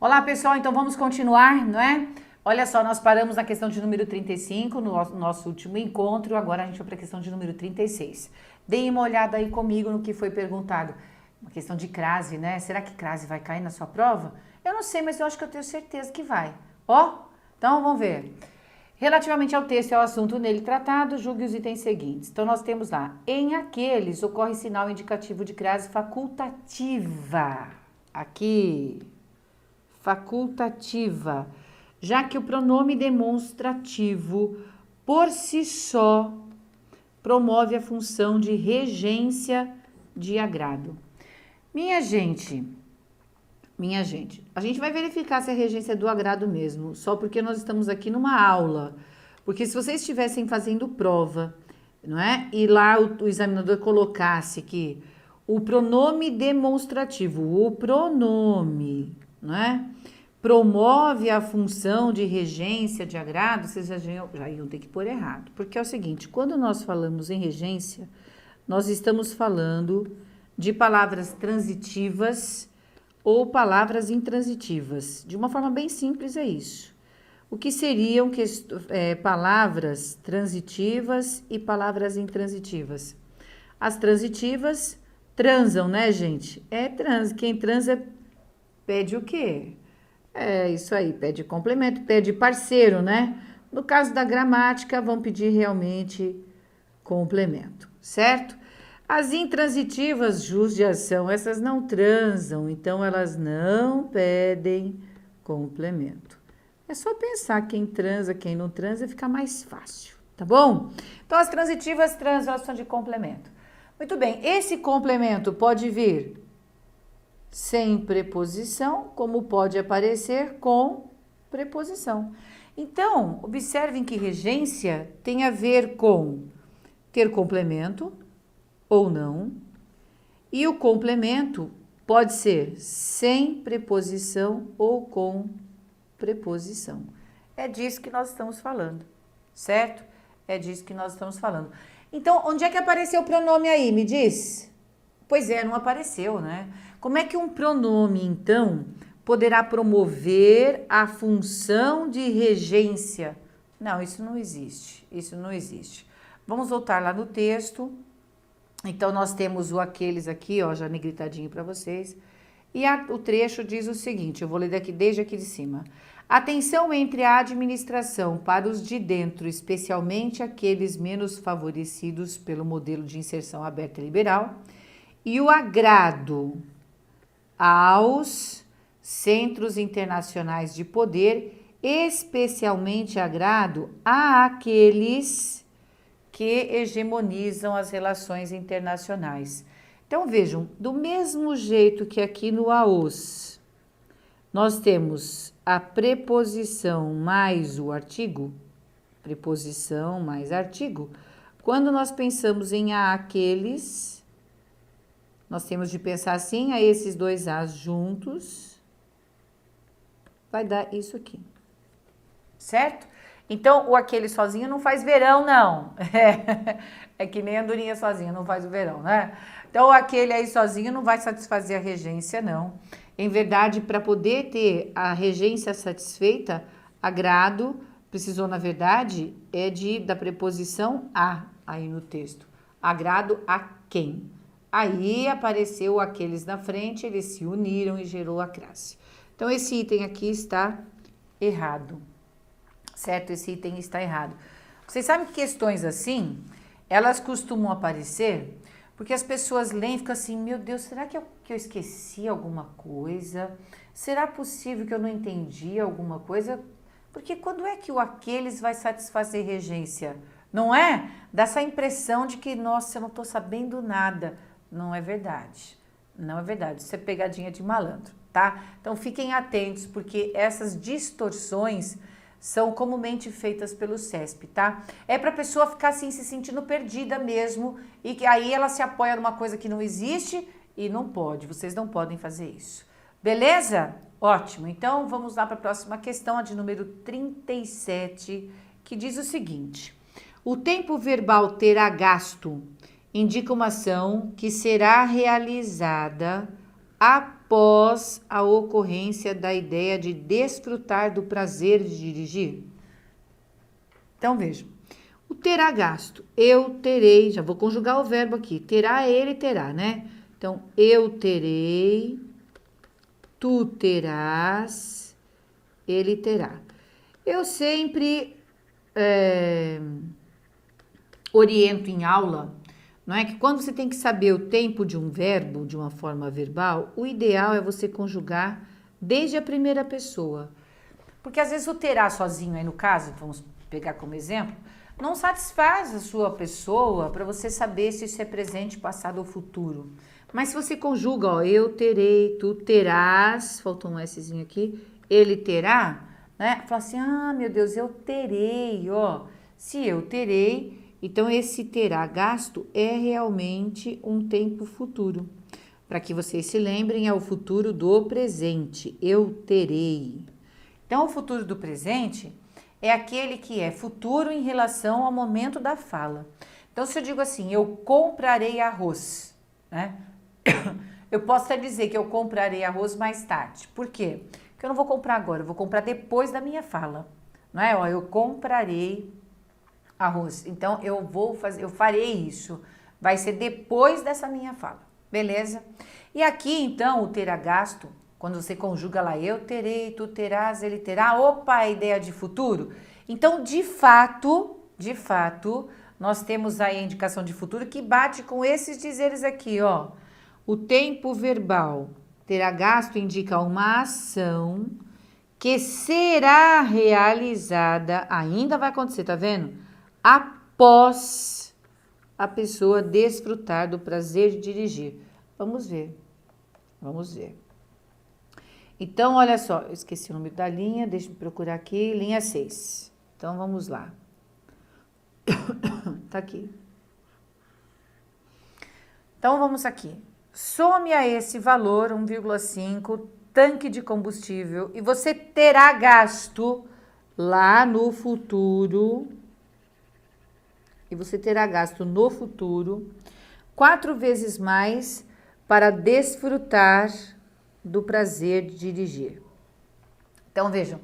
Olá, pessoal, então vamos continuar, não é? Olha só, nós paramos na questão de número 35 no nosso último encontro, agora a gente vai para a questão de número 36. Deem uma olhada aí comigo no que foi perguntado. Uma questão de crase, né? Será que crase vai cair na sua prova? Eu não sei, mas eu acho que eu tenho certeza que vai. Ó, então vamos ver. Relativamente ao texto e ao assunto nele tratado, julgue os itens seguintes. Então nós temos lá, em aqueles ocorre sinal indicativo de crase facultativa. Aqui, facultativa, já que o pronome demonstrativo, por si só, promove a função de regência de agrado. Minha gente, a gente vai verificar se a regência é do agrado mesmo, só porque nós estamos aqui numa aula. Porque se vocês estivessem fazendo prova, não é? E lá o examinador colocasse que o pronome demonstrativo, o pronome, não é? Promove a função de regência de agrado, vocês já iam ter que pôr errado. Porque é o seguinte, quando nós falamos em regência, nós estamos falando de palavras transitivas ou palavras intransitivas. De uma forma bem simples é isso. O que seriam palavras transitivas e palavras intransitivas? As transitivas transam, né, gente? Quem transa pede o quê? É isso aí, pede complemento, pede parceiro, né? No caso da gramática, vão pedir realmente complemento, certo? As intransitivas, jus de ação, essas não transam, então elas não pedem complemento. É só pensar quem transa, quem não transa, fica mais fácil, tá bom? Então, as transitivas transam, elas são de complemento. Muito bem, esse complemento pode vir sem preposição, como pode aparecer com preposição. Então, observem que regência tem a ver com ter complemento ou não, e o complemento pode ser sem preposição ou com preposição. É disso que nós estamos falando, certo? É disso que nós estamos falando. Então, onde é que apareceu o pronome aí? Me diz? Pois é, não apareceu, né? Como é que um pronome, então, poderá promover a função de regência? Não, isso não existe. Isso não existe. Vamos voltar lá no texto. Então, nós temos o aqueles aqui, ó, já negritadinho para vocês. E o trecho diz o seguinte, eu vou ler desde aqui de cima. Atenção entre a administração para os de dentro, especialmente aqueles menos favorecidos pelo modelo de inserção aberta e liberal, e o agrado aos centros internacionais de poder, especialmente agrado àqueles que hegemonizam as relações internacionais. Então, vejam, do mesmo jeito que aqui no aos, nós temos a preposição mais o artigo, preposição mais artigo, quando nós pensamos em aqueles, nós temos de pensar assim, a esses dois as juntos, vai dar isso aqui, certo? Então, o aquele sozinho não faz verão, não. É que nem a andorinha sozinha, não faz o verão, né? Então, o aquele aí sozinho não vai satisfazer a regência, não. Em verdade, para poder ter a regência satisfeita, agrado, precisou, na verdade, da preposição a, aí no texto. Agrado a quem? Aí apareceu aqueles na frente, eles se uniram e gerou a crase. Então, esse item aqui está errado, certo? Esse item está errado. Vocês sabem que questões assim, elas costumam aparecer porque as pessoas leem e ficam assim, meu Deus, será que eu esqueci alguma coisa? Será possível que eu não entendi alguma coisa? Porque quando é que o aqueles vai satisfazer regência? Não é? Dá essa impressão de que, nossa, eu não estou sabendo nada. Não é verdade. Não é verdade. Isso é pegadinha de malandro, tá? Então, fiquem atentos, porque essas distorções são comumente feitas pelo CESP, tá? É para a pessoa ficar assim, se sentindo perdida mesmo, e que aí ela se apoia numa coisa que não existe e não pode. Vocês não podem fazer isso. Beleza? Ótimo. Então, vamos lá para a próxima questão, a de número 37, que diz o seguinte. O tempo verbal terá gasto indica uma ação que será realizada após a ocorrência da ideia de desfrutar do prazer de dirigir? Então, vejam. O terá gasto. Eu terei, já vou conjugar o verbo aqui. Terá, ele terá, né? Então, eu terei, tu terás, ele terá. Eu sempre oriento em aula, não é que quando você tem que saber o tempo de um verbo de uma forma verbal, o ideal é você conjugar desde a primeira pessoa. Porque às vezes o terá sozinho aí no caso, vamos pegar como exemplo, não satisfaz a sua pessoa para você saber se isso é presente, passado ou futuro. Mas se você conjuga, ó, eu terei, tu terás, faltou um Szinho aqui, ele terá, né? Fala assim, ah, meu Deus, eu terei, ó. Se eu terei, então esse terá gasto é realmente um tempo futuro. Para que vocês se lembrem, é o futuro do presente, eu terei. Então, o futuro do presente é aquele que é futuro em relação ao momento da fala. Então, se eu digo assim, eu comprarei arroz, né? Eu posso até dizer que eu comprarei arroz mais tarde. Por quê? Porque eu não vou comprar agora, eu vou comprar depois da minha fala. Não é? Ó, eu comprarei arroz. Então, eu farei isso. Vai ser depois dessa minha fala. Beleza? E aqui, então, o terá gasto, quando você conjuga lá, eu terei, tu terás, ele terá, opa, a ideia de futuro. Então, de fato, nós temos aí a indicação de futuro que bate com esses dizeres aqui, ó. O tempo verbal terá gasto indica uma ação que será realizada, ainda vai acontecer, tá vendo? Após a pessoa desfrutar do prazer de dirigir. Vamos ver. Então, olha só, eu esqueci o número da linha, deixa eu procurar aqui, linha 6. Então, vamos lá. Tá aqui. Então, vamos aqui. Some a esse valor, 1,5, tanque de combustível, e você terá gasto lá no futuro, 4 vezes mais para desfrutar do prazer de dirigir. Então, vejam,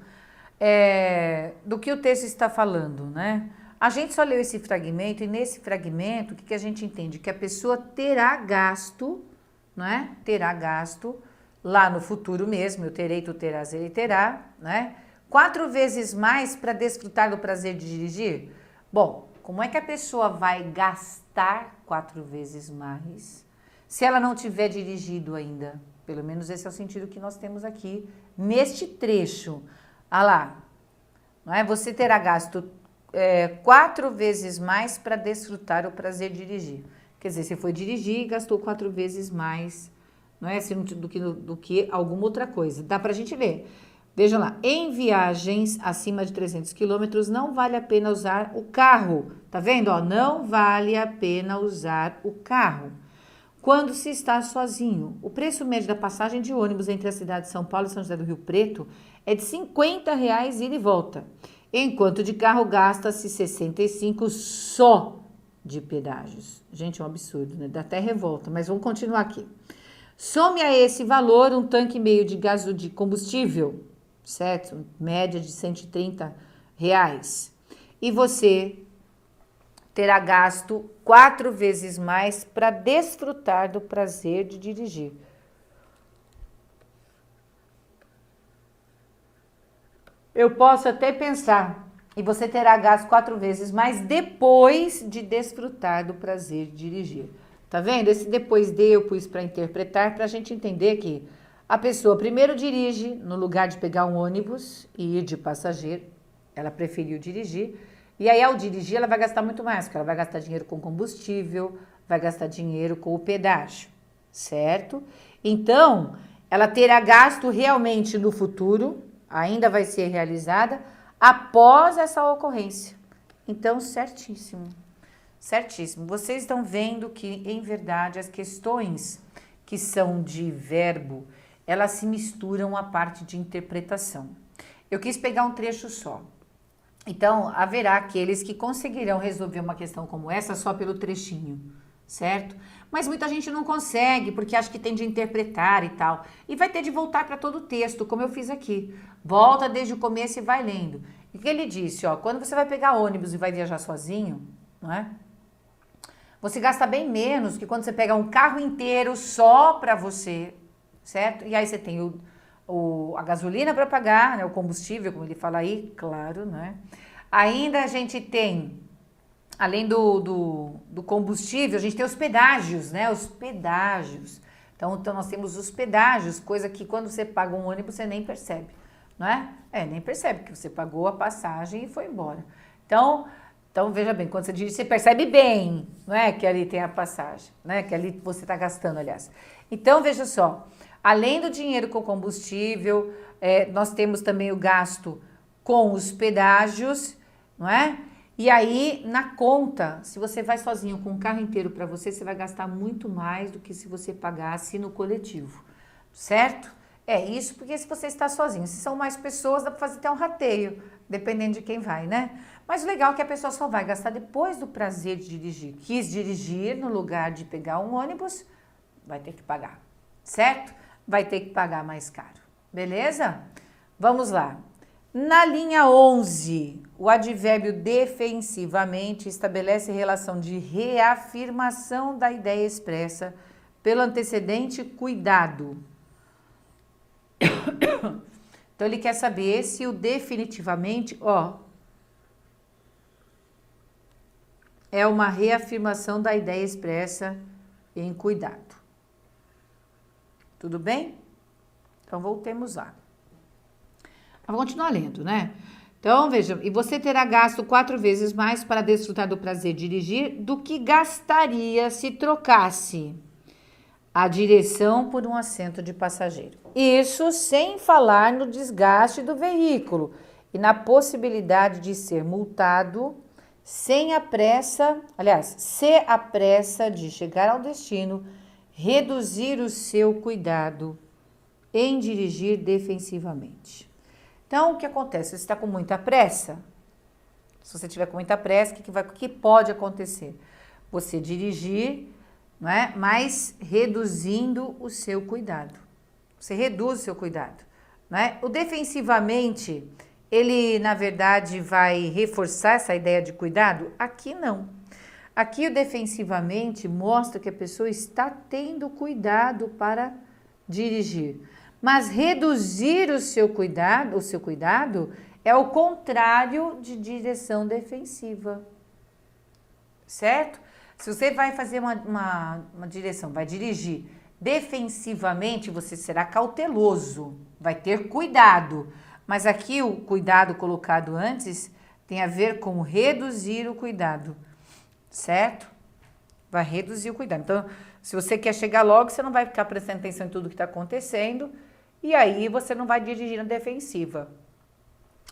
do que o texto está falando, né? A gente só leu esse fragmento, e nesse fragmento, o que a gente entende? Que a pessoa terá gasto, né? Terá gasto lá no futuro mesmo, eu terei, tu terás, ele terá, né? 4 vezes mais para desfrutar do prazer de dirigir? Bom, como é que a pessoa vai gastar 4 vezes mais se ela não tiver dirigido ainda? Pelo menos esse é o sentido que nós temos aqui neste trecho. Ah lá, não é? Você terá gasto 4 vezes mais para desfrutar o prazer de dirigir. Quer dizer, você foi dirigir e gastou 4 vezes mais, não é? Do que alguma outra coisa. Dá para a gente ver. Vejam lá, em viagens acima de 300 quilômetros não vale a pena usar o carro. Tá vendo? Ó, não vale a pena usar o carro quando se está sozinho. O preço médio da passagem de ônibus entre a cidade de São Paulo e São José do Rio Preto é de R$50 ida e volta, enquanto de carro gasta-se 65 só de pedágios. Gente, é um absurdo, né? Dá até revolta, mas vamos continuar aqui. Some a esse valor um tanque meio de gás de combustível, certo? Média de R$130. E você terá gasto 4 vezes mais para desfrutar do prazer de dirigir. Eu posso até pensar, e você terá gasto 4 vezes mais depois de desfrutar do prazer de dirigir. Tá vendo? Esse depois de eu pus para interpretar, para a gente entender que a pessoa primeiro dirige no lugar de pegar um ônibus e ir de passageiro, ela preferiu dirigir, e aí ao dirigir ela vai gastar muito mais, porque ela vai gastar dinheiro com combustível, vai gastar dinheiro com o pedágio, certo? Então, ela terá gasto realmente no futuro, ainda vai ser realizada após essa ocorrência. Então, certíssimo. Certíssimo. Vocês estão vendo que, em verdade, as questões que são de verbo, elas se misturam à parte de interpretação. Eu quis pegar um trecho só. Então, haverá aqueles que conseguirão resolver uma questão como essa só pelo trechinho, certo? Mas muita gente não consegue, porque acha que tem de interpretar e tal. E vai ter de voltar para todo o texto, como eu fiz aqui. Volta desde o começo e vai lendo. E o que ele disse, ó, quando você vai pegar ônibus e vai viajar sozinho, não é? Você gasta bem menos que quando você pega um carro inteiro só para você, certo? E aí você tem a gasolina para pagar, né? O combustível, como ele fala aí, claro, né? Ainda a gente tem, além do combustível, a gente tem os pedágios, né? Os pedágios. Então nós temos os pedágios, coisa que quando você paga um ônibus você nem percebe, não é? Nem percebe que você pagou a passagem e foi embora. Então veja bem, quando você dirige, você percebe bem, não é? Que ali tem a passagem, né? Que ali você está gastando, aliás. Então, veja só, além do dinheiro com combustível, nós temos também o gasto com os pedágios, não é? E aí, na conta, se você vai sozinho com um carro inteiro para você, você vai gastar muito mais do que se você pagasse no coletivo, certo? É isso, porque se você está sozinho, se são mais pessoas, dá para fazer até um rateio, dependendo de quem vai, né? Mas o legal é que a pessoa só vai gastar depois do prazer de dirigir. Quis dirigir no lugar de pegar um ônibus, vai ter que pagar, certo? Vai ter que pagar mais caro, beleza? Vamos lá. Na linha 11, o advérbio defensivamente estabelece relação de reafirmação da ideia expressa pelo antecedente cuidado. Então, ele quer saber se o definitivamente, ó, é uma reafirmação da ideia expressa em cuidado. Tudo bem? Então, voltemos lá. Vamos continuar lendo, né? Então, veja, e você terá gasto 4 vezes mais para desfrutar do prazer de dirigir do que gastaria se trocasse a direção por um assento de passageiro. Isso sem falar no desgaste do veículo e na possibilidade de ser multado sem a pressa, aliás, se a pressa de chegar ao destino reduzir o seu cuidado em dirigir defensivamente. Então, o que acontece? Você está com muita pressa? Se você tiver com muita pressa, o que pode acontecer? Você dirigir, não é? Mas reduzindo o seu cuidado. Você reduz o seu cuidado, não é? O defensivamente, ele, na verdade, vai reforçar essa ideia de cuidado? Aqui não. Aqui o defensivamente mostra que a pessoa está tendo cuidado para dirigir. Mas reduzir o seu cuidado é o contrário de direção defensiva, certo? Se você vai fazer uma direção, vai dirigir defensivamente, você será cauteloso, vai ter cuidado. Mas aqui o cuidado colocado antes tem a ver com reduzir o cuidado, certo? Vai reduzir o cuidado. Então, se você quer chegar logo, você não vai ficar prestando atenção em tudo que está acontecendo e aí você não vai dirigir na defensiva.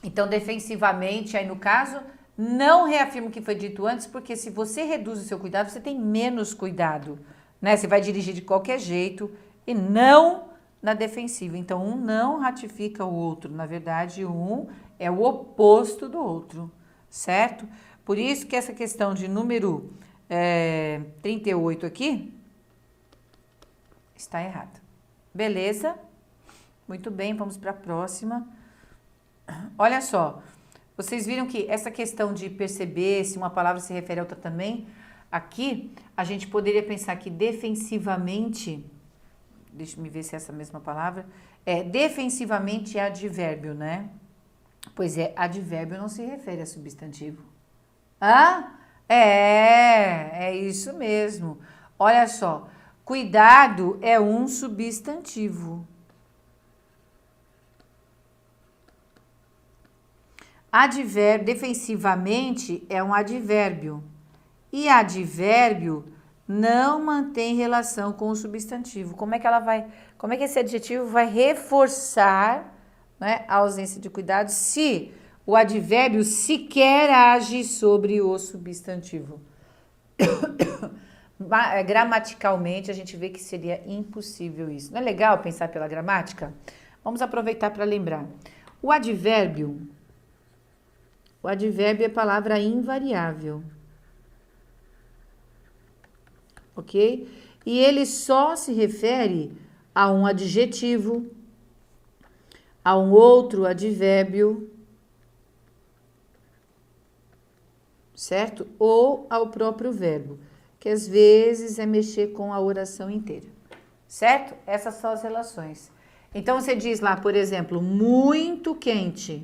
Então, defensivamente, aí no caso, não reafirma o que foi dito antes, porque se você reduz o seu cuidado, você tem menos cuidado, né? Você vai dirigir de qualquer jeito e não na defensiva. Então, um não ratifica o outro. Na verdade, um é o oposto do outro, certo? Por isso que essa questão de número 38 aqui está errada. Beleza? Muito bem, vamos para a próxima. Olha só, vocês viram que essa questão de perceber se uma palavra se refere a outra também, aqui a gente poderia pensar que defensivamente, deixa eu ver se é essa mesma palavra, defensivamente é advérbio, né? Pois é, advérbio não se refere a substantivo. É isso mesmo. Olha só, cuidado é um substantivo. Advérbio, defensivamente, é um advérbio. E advérbio não mantém relação com o substantivo. Como é que esse adjetivo vai reforçar, né, a ausência de cuidado se o advérbio sequer age sobre o substantivo? Gramaticalmente, a gente vê que seria impossível isso. Não é legal pensar pela gramática? Vamos aproveitar para lembrar. O advérbio é palavra invariável. ok? E ele só se refere a um adjetivo, a um outro advérbio, certo? Ou ao próprio verbo, que às vezes é mexer com a oração inteira, certo? Essas são as relações. Então, você diz lá, por exemplo, muito quente.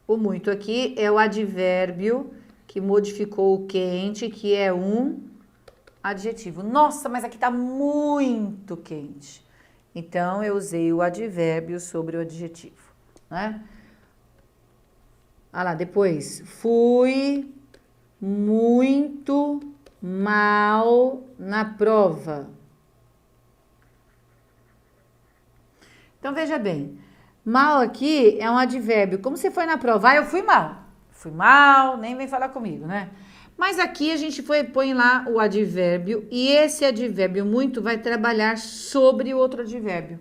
O muito aqui é o advérbio que modificou o quente, que é um adjetivo. Nossa, mas aqui tá muito quente. Então, eu usei o advérbio sobre o adjetivo, né? Ah lá, depois, fui muito mal na prova. Então, veja bem, mal aqui é um advérbio. Como você foi na prova? Ah, eu fui mal. Fui mal, nem vem falar comigo, né? Mas aqui a gente põe lá o advérbio e esse advérbio muito vai trabalhar sobre o outro advérbio.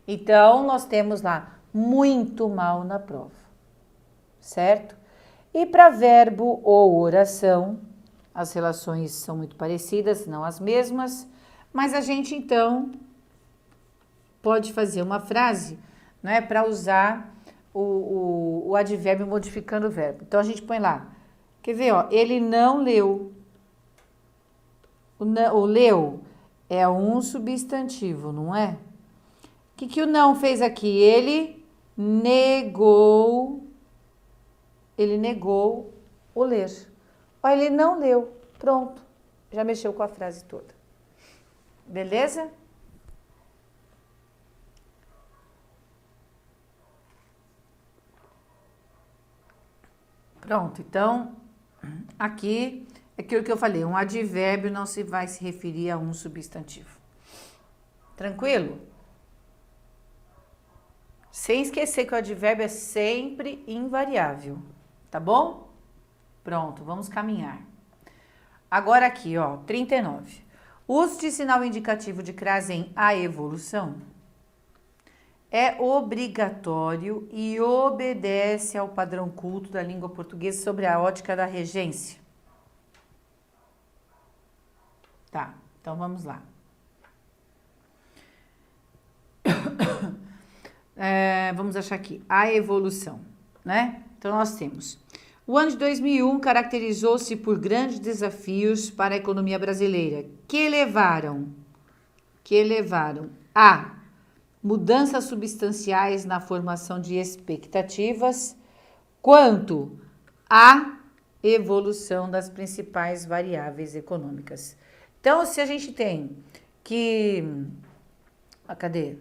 Então, nós temos lá muito mal na prova, certo? E para verbo ou oração, as relações são muito parecidas, não as mesmas, mas a gente então pode fazer uma frase, né, para usar o advérbio modificando o verbo. Então, a gente põe lá, quer ver, ó, ele não leu. O leu é um substantivo, não é? O que o não fez aqui? Ele negou o ler. Ó, ele não leu. Pronto. Já mexeu com a frase toda. Beleza? Pronto. Então, aqui é aquilo que eu falei. Um advérbio não se vai se referir a um substantivo. Tranquilo? Sem esquecer que o advérbio é sempre invariável. Tá bom? Pronto, vamos caminhar. Agora aqui, ó, 39. Uso de sinal indicativo de crase em a evolução é obrigatório e obedece ao padrão culto da língua portuguesa sobre a ótica da regência. Tá, então vamos lá. Vamos achar aqui, a evolução, né? Então, nós temos... O ano de 2001 caracterizou-se por grandes desafios para a economia brasileira, que levaram a mudanças substanciais na formação de expectativas, quanto à evolução das principais variáveis econômicas. Então, se a gente tem que... cadê?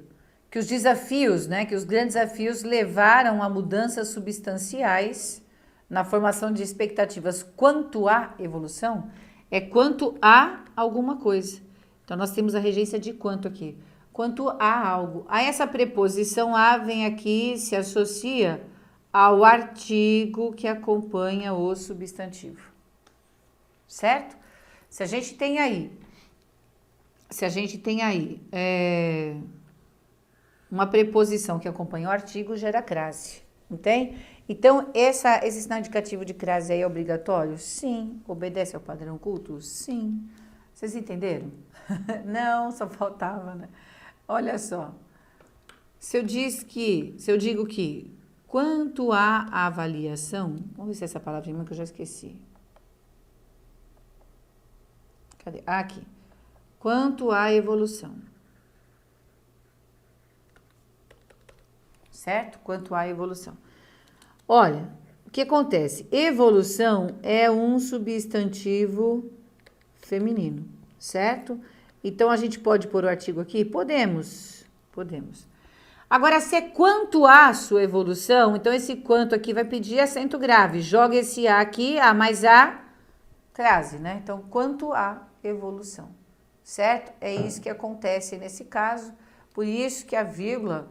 Que os desafios, né, que os grandes desafios levaram a mudanças substanciais na formação de expectativas quanto à evolução, é quanto a alguma coisa. Então, nós temos a regência de quanto aqui. Quanto a algo. A essa preposição a vem aqui, se associa ao artigo que acompanha o substantivo. Certo? Se a gente tem aí uma preposição que acompanha o artigo, gera crase, entende? Então, esse sinal indicativo de crase aí é obrigatório? Sim. Obedece ao padrão culto? Sim. Vocês entenderam? Não, só faltava, né? Olha só. Se eu digo que quanto à avaliação, vamos ver se é essa palavrinha que eu já esqueci. Cadê? Aqui. Quanto à evolução. Certo? Quanto à evolução. Olha, o que acontece? Evolução é um substantivo feminino, certo? Então, a gente pode pôr o artigo aqui? Podemos. Agora, se é quanto à sua evolução, então esse quanto aqui vai pedir acento grave. Joga esse A aqui, A mais A, crase, né? Então, quanto à evolução, certo? É isso que acontece nesse caso, por isso que a vírgula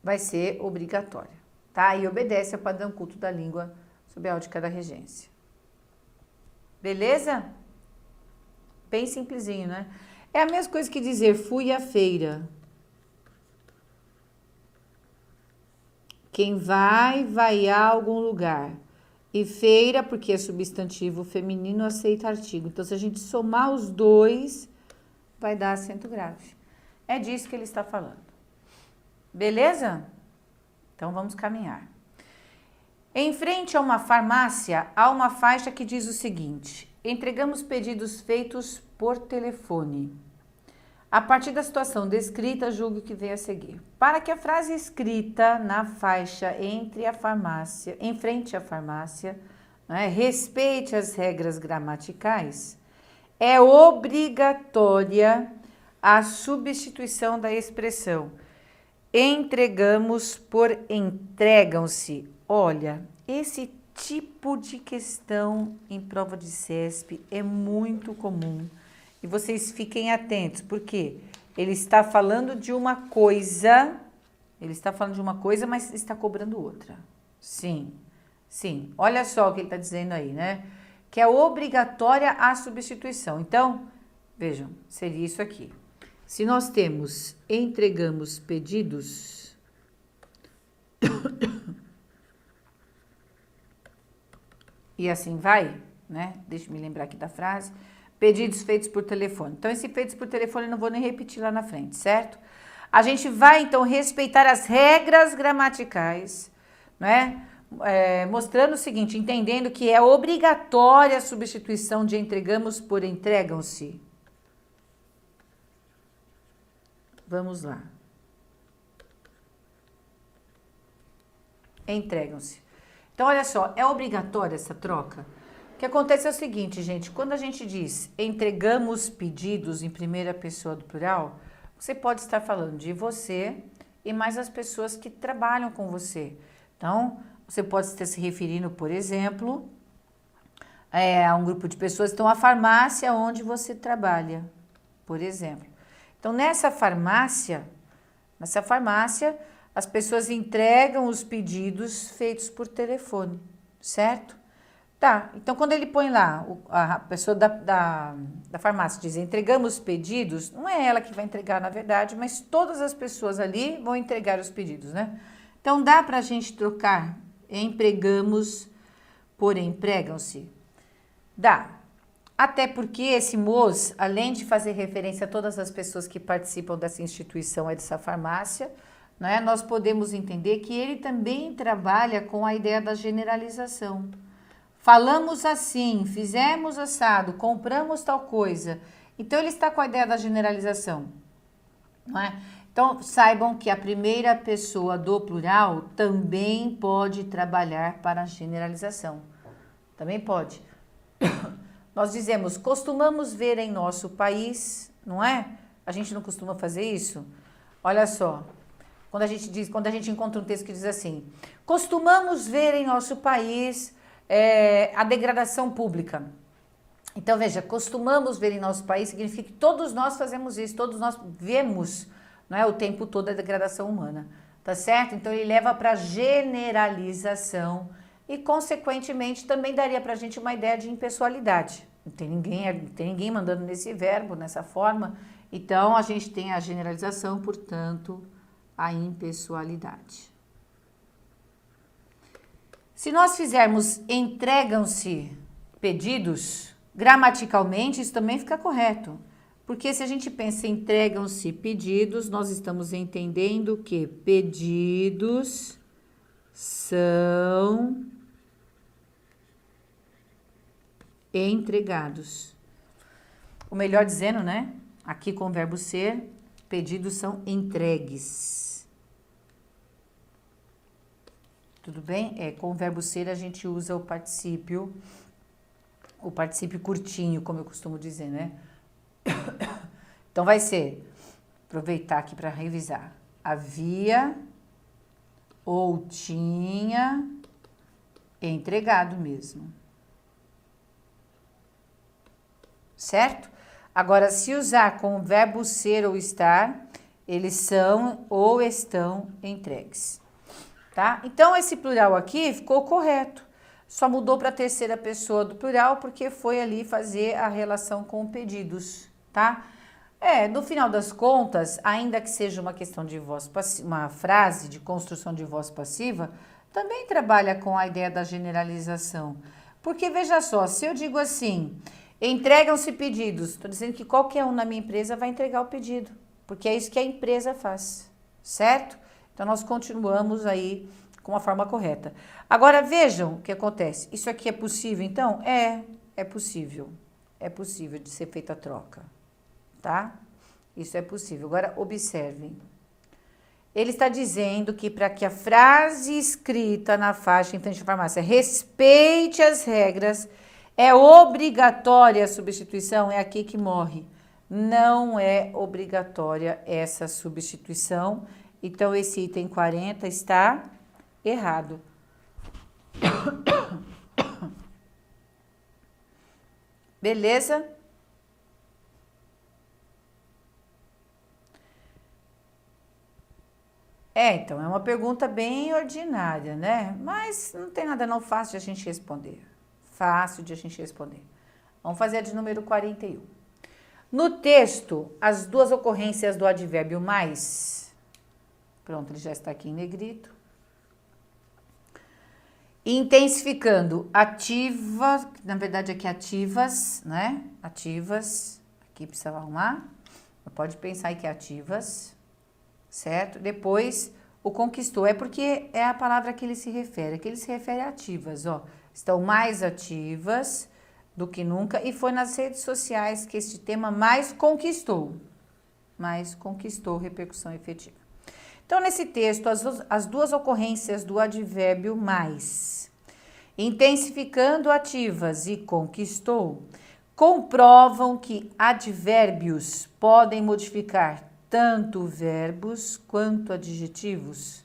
vai ser obrigatória, tá? E obedece ao padrão culto da língua sob a ótica da regência. Beleza? Bem simplesinho, né? É a mesma coisa que dizer fui à feira. Quem vai a algum lugar. E feira, porque é substantivo feminino, aceita artigo. Então, se a gente somar os dois, vai dar acento grave. É disso que ele está falando. Beleza? Então, vamos caminhar. Em frente a uma farmácia, há uma faixa que diz o seguinte: entregamos pedidos feitos por telefone. A partir da situação descrita, julgue o que vem a seguir. Para que a frase escrita na faixa em frente à farmácia, né, respeite as regras gramaticais, é obrigatória a substituição da expressão entregamos por entregam-se. Olha, esse tipo de questão em prova de CESP é muito comum. E vocês fiquem atentos, porque ele está falando de uma coisa, mas está cobrando outra. Sim, sim. Olha só o que ele está dizendo aí, né? Que é obrigatória a substituição. Então, vejam, seria isso aqui. Se nós temos entregamos pedidos, e assim vai, né? Deixa eu me lembrar aqui da frase. Pedidos feitos por telefone. Então, esse feitos por telefone eu não vou nem repetir lá na frente, certo? A gente vai, então, respeitar as regras gramaticais, né? Mostrando o seguinte, entendendo que é obrigatória a substituição de entregamos por entregam-se. Vamos lá. Entregam-se. Então, olha só, é obrigatória essa troca? O que acontece é o seguinte, gente, quando a gente diz entregamos pedidos em primeira pessoa do plural, você pode estar falando de você e mais as pessoas que trabalham com você. Então, você pode estar se referindo, por exemplo, a um grupo de pessoas que estão à farmácia onde você trabalha, por exemplo. Então, nessa farmácia, as pessoas entregam os pedidos feitos por telefone, certo? Tá, então quando ele põe lá, a pessoa da farmácia diz entregamos pedidos, não é ela que vai entregar na verdade, mas todas as pessoas ali vão entregar os pedidos, né? Então dá pra gente trocar empregamos por empregam-se? Dá. Até porque esse MOS, além de fazer referência a todas as pessoas que participam dessa instituição, dessa farmácia, né, nós podemos entender que ele também trabalha com a ideia da generalização. Falamos assim, fizemos assado, compramos tal coisa. Então, ele está com a ideia da generalização. Não é? Então, saibam que a primeira pessoa do plural também pode trabalhar para a generalização. Também pode. Nós dizemos, costumamos ver em nosso país, não é? A gente não costuma fazer isso? Olha só, quando a gente encontra um texto que diz assim, costumamos ver em nosso país a degradação pública. Então, veja, costumamos ver em nosso país significa que todos nós fazemos isso, todos nós vemos, não é, o tempo todo a degradação humana, tá certo? Então, ele leva para generalização e, consequentemente, também daria para a gente uma ideia de impessoalidade. Não tem ninguém mandando nesse verbo, nessa forma. Então, a gente tem a generalização, portanto, a impessoalidade. Se nós fizermos entregam-se pedidos, gramaticalmente isso também fica correto. Porque se a gente pensa em entregam-se pedidos, nós estamos entendendo que pedidos são entregados. Ou melhor dizendo, né? Aqui com o verbo ser, pedidos são entregues. Tudo bem? Com o verbo ser a gente usa o particípio curtinho, como eu costumo dizer, né? Então vai ser, aproveitar aqui para revisar. Havia ou tinha entregado mesmo. Certo? Agora, se usar com o verbo ser ou estar, eles são ou estão entregues. Tá? Então, esse plural aqui ficou correto. Só mudou para a terceira pessoa do plural porque foi ali fazer a relação com pedidos, tá? No final das contas, ainda que seja uma questão de voz passiva, uma frase de construção de voz passiva, também trabalha com a ideia da generalização. Porque, veja só, se eu digo assim, entregam-se pedidos, estou dizendo que qualquer um na minha empresa vai entregar o pedido, porque é isso que a empresa faz, certo? Então, nós continuamos aí com a forma correta. Agora, vejam o que acontece. Isso aqui é possível, então? É possível. É possível de ser feita a troca, tá? Isso é possível. Agora, observem. Ele está dizendo que para que a frase escrita na faixa em frente à farmácia respeite as regras, é obrigatória a substituição, é aqui que morre. Não é obrigatória essa substituição. Então, esse item 40 está errado. Beleza? Então, é uma pergunta bem ordinária, né? Mas não tem nada não fácil de a gente responder. Fácil de a gente responder. Vamos fazer a de número 41. No texto, as duas ocorrências do advérbio mais, pronto, ele já está aqui em negrito. Intensificando ativa, na verdade aqui ativas, né? Ativas, aqui precisa arrumar. Pode pensar aí que é ativas, certo? Depois, o conquistou, é porque é a palavra que ele se refere. Aqui ele se refere a ativas, ó. Estão mais ativas do que nunca e foi nas redes sociais que este tema mais conquistou repercussão efetiva. Então, nesse texto, as duas ocorrências do advérbio mais, intensificando ativas e conquistou, comprovam que advérbios podem modificar tanto verbos quanto adjetivos.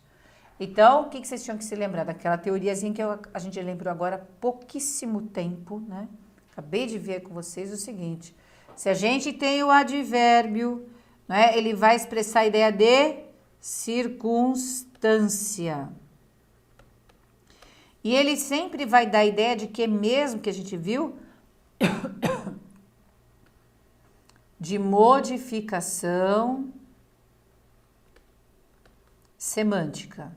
Então, o que vocês tinham que se lembrar? Daquela teoriazinha que a gente lembrou agora há pouquíssimo tempo, né? Acabei de ver com vocês o seguinte, se a gente tem o advérbio, né, ele vai expressar a ideia de circunstância. E ele sempre vai dar a ideia de que mesmo que a gente viu de modificação semântica.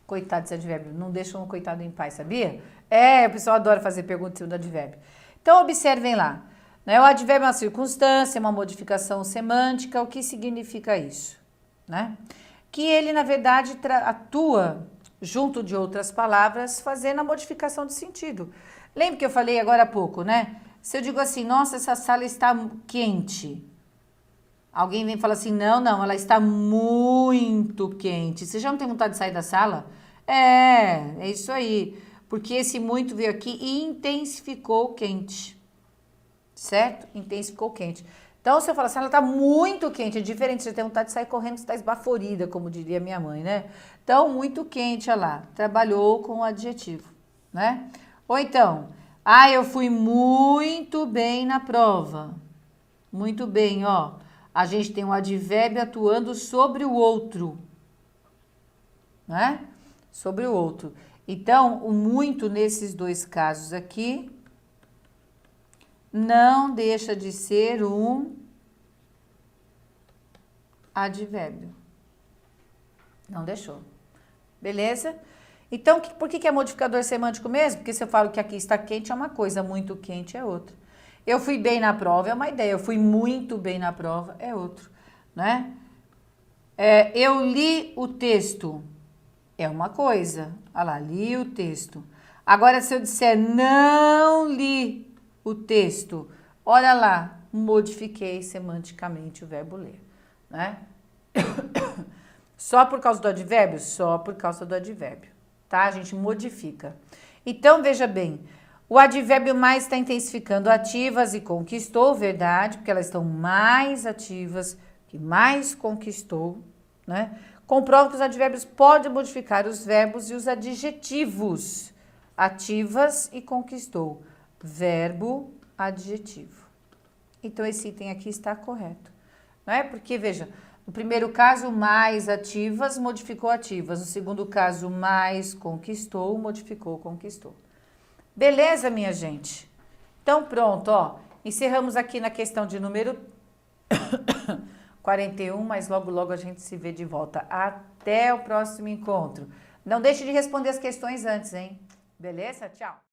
Coitado desse advérbio, não deixa um coitado em paz, sabia? O pessoal adora fazer pergunta em cima do advérbio. Então, observem lá. Né? O advérbio é uma circunstância, uma modificação semântica. O que significa isso? Né? Que ele, na verdade, atua junto de outras palavras, fazendo a modificação de sentido. Lembra que eu falei agora há pouco, né? Se eu digo assim, nossa, essa sala está quente. Alguém vem e fala assim, não, ela está muito quente. Você já não tem vontade de sair da sala? É isso aí. Porque esse muito veio aqui e intensificou o quente. Certo? Intensificou o quente. Então, se eu falar assim, ela está muito quente, é diferente, você tem vontade de sair correndo, você está esbaforida, como diria minha mãe, né? Então, muito quente, olha lá, trabalhou com o adjetivo, né? Ou então, eu fui muito bem na prova. Muito bem, ó. A gente tem um advérbio atuando sobre o outro, né? Sobre o outro. Então, o muito nesses dois casos aqui não deixa de ser um advérbio. Não deixou. Beleza? Então, por que é modificador semântico mesmo? Porque se eu falo que aqui está quente é uma coisa, muito quente é outra. Eu fui bem na prova é uma ideia, eu fui muito bem na prova é outro, né? Eu li o texto é uma coisa. Olha lá, li o texto. Agora, se eu disser não li o texto, olha lá, modifiquei semanticamente o verbo ler, né? Só por causa do advérbio? Só por causa do advérbio, tá? A gente modifica. Então, veja bem, o advérbio mais está intensificando ativas e conquistou, verdade, porque elas estão mais ativas, que mais conquistou, né? Comprova que os advérbios podem modificar os verbos e os adjetivos. Ativas e conquistou. Verbo, adjetivo. Então, esse item aqui está correto. Não é? Porque, veja, no primeiro caso, mais ativas modificou ativas. No segundo caso, mais conquistou, modificou, conquistou. Beleza, minha gente? Então, pronto, ó. Encerramos aqui na questão de número 41, mas logo, logo a gente se vê de volta. Até o próximo encontro. Não deixe de responder as questões antes, hein? Beleza? Tchau!